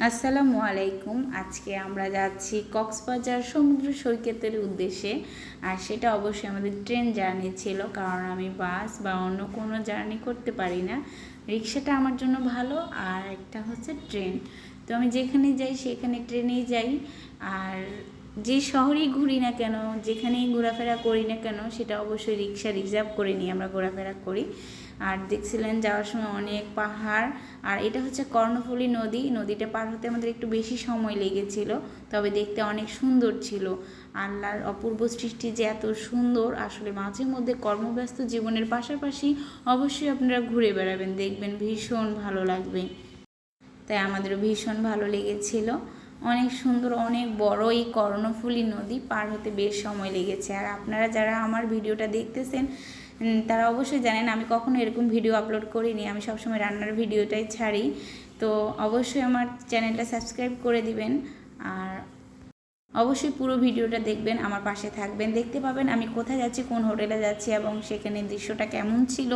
আসসালামু আলাইকুম। আজকে আমরা যাচ্ছি কক্সবাজার সমুদ্র সৈকতের উদ্দেশ্যে। আর সেটা অবশ্যই আমাদের ট্রেন জার্নি ছিল, কারণ আমি বাস বা অন্য কোনো জার্নি করতে পারি না। রিক্সাটা আমার জন্য ভালো, আর একটা হচ্ছে ট্রেন। তো আমি যেখানে যাই সেখানে ট্রেনেই যাই। আর যে শহরেই ঘুরি না কেন, যেখানেই ঘোরাফেরা করি না কেন, সেটা অবশ্যই রিক্সা রিজার্ভ করে নিয়ে আমরা ঘোরাফেরা করি। আর দেখছিলেন যাওয়ার সময় অনেক পাহাড়। আর এটা হচ্ছে কর্ণফুলী নদী। নদীটা পার হতে আমাদের একটু বেশি সময় লেগেছিল, তবে দেখতে অনেক সুন্দর ছিল। আল্লাহর অপূর্ব সৃষ্টি যে এত সুন্দর, আসলে মাঝে মধ্যে কর্মব্যস্ত জীবনের পাশাপাশি অবশ্যই আপনারা ঘুরে বেড়াবেন, দেখবেন ভীষণ ভালো লাগবে। তাই আমাদেরও ভীষণ ভালো লেগেছিল। অনেক সুন্দর, অনেক বড় এই কর্ণফুলী নদী পার হতে বেশ সময় লেগেছে। আর আপনারা যারা আমার ভিডিওটা দেখতেছেন তারা অবশ্যই জানেন আমি কখনো এরকম ভিডিও আপলোড করিনি, আমি সবসময় রান্নার ভিডিওটাই ছাড়ি। তো অবশ্যই আমার চ্যানেলটা সাবস্ক্রাইব করে দিবেন। আর অবশ্যই পুরো ভিডিওটা দেখবেন, আমার পাশে থাকবেন, দেখতে পাবেন আমি কোথায় যাচ্ছি, কোন হোটেলে যাচ্ছি এবং সেখানে দৃশ্যটা কেমন ছিল,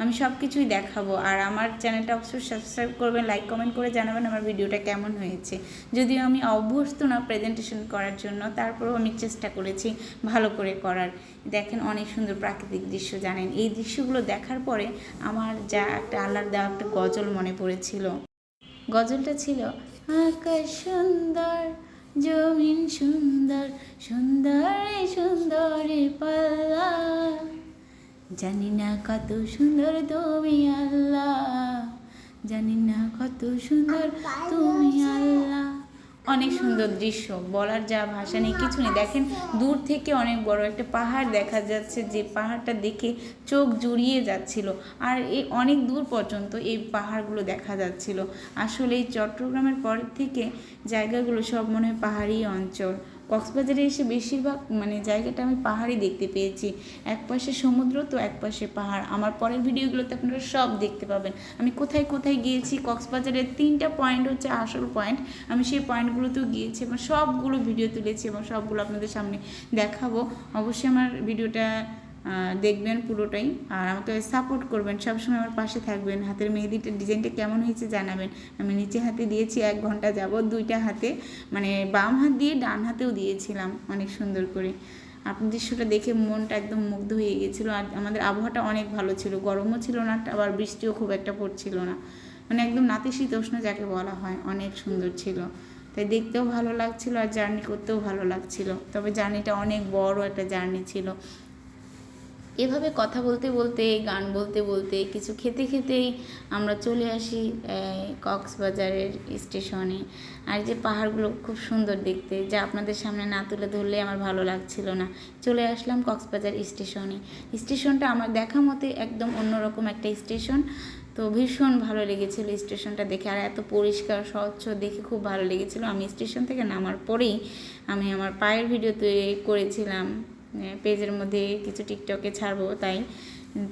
আমি সব কিছুই দেখাবো। আর আমার চ্যানেলটা অবশ্যই সাবস্ক্রাইব করবেন, লাইক কমেন্ট করে জানাবেন আমার ভিডিওটা কেমন হয়েছে। যদিও আমি অভ্যস্ত না প্রেজেন্টেশন করার জন্য, তারপরেও আমি চেষ্টা করেছি ভালো করে করার। দেখেন অনেক সুন্দর প্রাকৃতিক দৃশ্য। জানেন এই দৃশ্যগুলো দেখার পরে আমার যা একটা আল্লাহর দেওয়া একটা গজল মনে পড়েছিল। গজলটা ছিল, আকাশ সুন্দর, জমিন সুন্দর, সুন্দরে সুন্দরে পাল্লা, জানি না কত সুন্দর তুমি আল্লাহ, জানি না কত সুন্দর তুমি আল্লাহ। অনেক সুন্দর দৃশ্য, বলার যা ভাষা নেই, কিছু নেই। দেখেন দূর থেকে অনেক বড় একটা পাহাড় দেখা যাচ্ছে, যে পাহাড়টা দেখে চোখ জুড়িয়ে যাচ্ছিল। আর এই অনেক দূর পর্যন্ত এই পাহাড়গুলো দেখা যাচ্ছিল। আসলে এই চট্টগ্রামের পর থেকে জায়গাগুলো সব মনে হয় পাহাড়ি অঞ্চল। কক্সবাজারে এসে বেশিরভাগ জায়গাটা আমি পাহাড়ই দেখতে পেয়েছি। এক পাশে সমুদ্র তো এক পাশে পাহাড়। আমার পরের ভিডিওগুলোতে আপনারা সব দেখতে পাবেন আমি কোথায় কোথায় গিয়েছি। কক্সবাজারের 3টা পয়েন্ট হচ্ছে আসল পয়েন্ট, আমি সেই পয়েন্টগুলোতেও গিয়েছি এবং সবগুলো ভিডিও তুলেছি এবং সবগুলো আপনাদের সামনে দেখাবো। অবশ্যই আমার ভিডিওটা দেখবেন পুরোটাই, আর আমাকে সাপোর্ট করবেন, সবসময় আমার পাশে থাকবেন। হাতের মেহেদিটার ডিজাইনটা কেমন হয়েছে জানাবেন। আমি নিচে হাতে দিয়েছি 1 ঘন্টা যাবত, 2টা হাতে, বাম হাত দিয়ে ডান হাতেও দিয়েছিলাম অনেক সুন্দর করে। আপনার দৃশ্যটা দেখে মনটা একদম মুগ্ধ হয়ে গেছিলো। আর আমাদের আবহাওয়াটা অনেক ভালো ছিল, গরমও ছিল না আবার বৃষ্টিও খুব একটা পড়ছিল না, একদম নাতিশীতোষ্ণ যাকে বলা হয়, অনেক সুন্দর ছিল। তাই দেখতেও ভালো লাগছিল আর জার্নি করতেও ভালো লাগছিল। তবে জার্নিটা অনেক বড় একটা জার্নি ছিল। এভাবে কথা বলতে বলতে, গান বলতে বলতে, কিছু খেতে খেতেই আমরা চলে আসি কক্সবাজারের স্টেশনে। আর যে পাহাড়গুলো খুব সুন্দর দেখতে, যা আপনাদের সামনে না তুলে ধরলে আমার ভালো লাগছিল না। চলে আসলাম কক্সবাজার স্টেশনে। স্টেশনটা আমার দেখা মতে একদম অন্যরকম একটা স্টেশন। তো ভীষণ ভালো লেগেছিলো স্টেশনটা দেখে, আর এত পরিষ্কার স্বচ্ছ দেখে খুব ভালো লেগেছিলো। আমি স্টেশন থেকে নামার পরেই আমি আমার পায়ের ভিডিও তৈরি করেছিলাম, পেজের মধ্যে কিছু টিকটকে ছাড়বো তাই।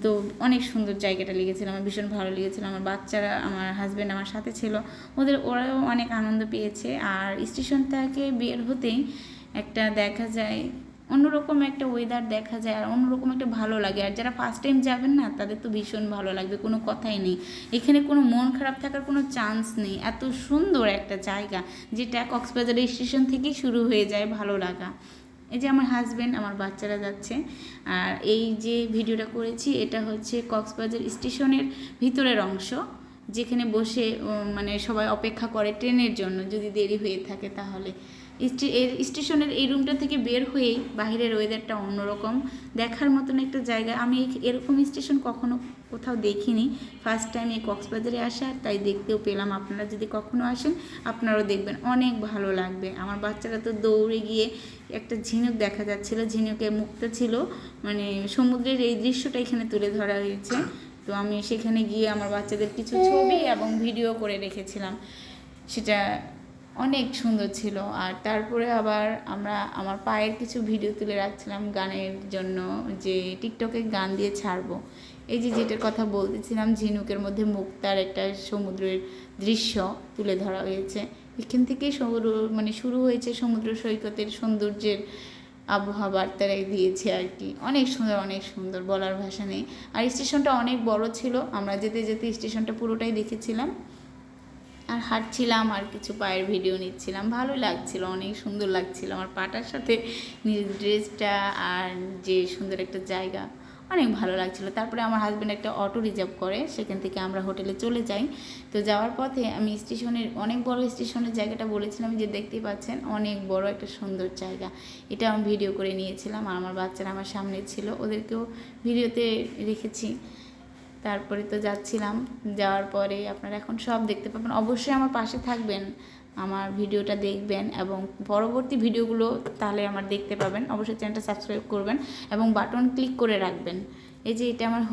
তো অনেক সুন্দর জায়গাটা লেগেছিলো, আমার ভীষণ ভালো লেগেছিলো। আমার বাচ্চারা, আমার হাজব্যান্ড আমার সাথে ছিল, ওরাও অনেক আনন্দ পেয়েছে। আর স্টেশন থেকে বের হতেই একটা দেখা যায় অন্যরকম একটা ওয়েদার দেখা যায়, আর অন্যরকম একটা ভালো লাগে। আর যারা ফার্স্ট টাইম যাবেন না, তাদের তো ভীষণ ভালো লাগবে, কোনো কথাই নেই। এখানে কোনো মন খারাপ থাকার কোনো চান্স নেই। এত সুন্দর একটা জায়গা, যেটা কক্সবাজার স্টেশন থেকেই শুরু হয়ে যায় ভালো লাগা। এই যে আমার হাজব্যান্ড, আমার বাচ্চারা যাচ্ছে। আর এই যে ভিডিওটা করেছি এটা হচ্ছে কক্সবাজার স্টেশনের ভিতরের অংশ, যেখানে বসে সবাই অপেক্ষা করে ট্রেনের জন্য, যদি দেরি হয়ে থাকে তাহলে। স্টেশনের এই রুমটা থেকে বের হয়েই বাইরের ওয়েদারটা অন্যরকম, দেখার মতন একটা জায়গা। আমি এরকম স্টেশন কখনো কোথাও দেখিনি, ফার্স্ট টাইম এই কক্সবাজারে আসা, তাই দেখতেও পেলাম। আপনারা যদি কখনো আসেন আপনারাও দেখবেন, অনেক ভালো লাগবে। আমার বাচ্চারা তো দৌড়ে গিয়ে একটা ঝিনুক দেখা যাচ্ছিলো, ঝিনুকে মুক্তা ছিল, সমুদ্রের এই দৃশ্যটা এখানে তুলে ধরা হয়েছে। তো আমি সেখানে গিয়ে আমার বাচ্চাদের কিছু ছবি এবং ভিডিও করে রেখেছিলাম, সেটা অনেক সুন্দর ছিল। আর তারপরে আবার আমার পায়ের কিছু ভিডিও তুলে রাখছিলাম গানের জন্য, যে টিকটকে গান দিয়ে ছাড়বো। এই যে যেটার কথা বলতেছিলাম, ঝিনুকের মধ্যে মুক্তার একটা সমুদ্রের দৃশ্য তুলে ধরা হয়েছে। এখান থেকেই শুরু হয়েছে সমুদ্র সৈকতের সৌন্দর্যের আবহাওয়া বার্তারাই দিয়েছে আর কি। অনেক সুন্দর, অনেক সুন্দর, বলার ভাষা নেই। আর স্টেশনটা অনেক বড় ছিল, আমরা যেতে যেতে স্টেশনটা পুরোটাই দেখেছিলাম। আর হাঁটছিলাম আর কিছু পায়ের ভিডিও নিচ্ছিলাম, ভালো লাগছিল, অনেক সুন্দর লাগছিল আমার পাটার সাথে নিজের ড্রেসটা, আর যে সুন্দর একটা জায়গা, অনেক ভালো লাগছিল। তারপরে আমার হাজব্যান্ড একটা অটো রিজার্ভ করে, সেখান থেকে আমরা হোটেলে চলে যাই। তো যাওয়ার পথে আমি স্টেশনের, অনেক বড় স্টেশনের জায়গাটা বলেছিলাম যে দেখতেই পাচ্ছেন, অনেক বড় একটা সুন্দর জায়গা, এটা আমি ভিডিও করে নিয়েছিলাম। আর আমার বাচ্চারা আমার সামনে ছিল, ওদেরকেও ভিডিওতে রেখেছি। তারপরে তো যাচ্ছিলাম, যাওয়ার পরে আপনারা এখন সব দেখতে পাবেন। অবশ্যই আমার পাশে থাকবেন, আমার ভিডিওটা দেখবেন এবং পরবর্তী ভিডিওগুলো তাহলে আমার দেখতে পাবেন। অবশ্যই চ্যানেলটা সাবস্ক্রাইব করবেন এবং বাটন ক্লিক করে রাখবেন। এই যে এটা আমার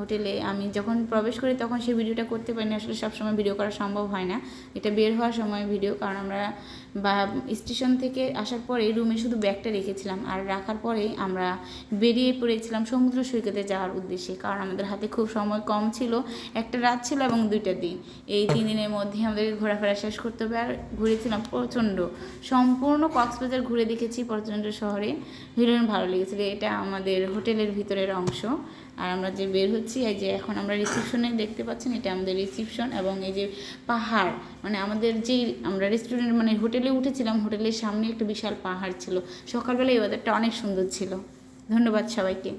হোটেলে আমি যখন প্রবেশ করি তখন সেই ভিডিওটা করতে পারিনি, আসলে সবসময় ভিডিও করা সম্ভব হয় না, এটা বের হওয়ার সময় ভিডিও, কারণ আমরা বা স্টেশন থেকে আসার পরে রুমে শুধু ব্যাগটা রেখেছিলাম, আর রাখার পরেই আমরা বেরিয়ে পড়েছিলাম সমুদ্র সৈকতে যাওয়ার উদ্দেশ্যে, কারণ আমাদের হাতে খুব সময় কম ছিল, একটা রাত ছিল এবং 2টা দিন। এই 3 দিনের মধ্যে আমাদেরকে ঘোরাফেরা শেষ করতে হবে। আর ঘুরেছিলাম প্রচণ্ড, সম্পূর্ণ কক্সবাজার ঘুরে দেখেছি প্রচণ্ড শহরে, ভীষণ ভালো লেগেছিলো। এটা আমাদের হোটেলের ভিতরের অংশ। আর আমরা যে বের হচ্ছি, এই যে এখন আমরা রিসিপশনে দেখতে পাচ্ছেন, এটা আমাদের রিসিপশন। এবং এই যে পাহাড়, মানে আমাদের যে আমরা রেস্টুরেন্ট মানে হোটেলে উঠেছিলাম, হোটেলের সামনে একটা বিশাল পাহাড় ছিল। সকালবেলা এই ওয়েদারটা অনেক সুন্দর ছিল। ধন্যবাদ সবাইকে।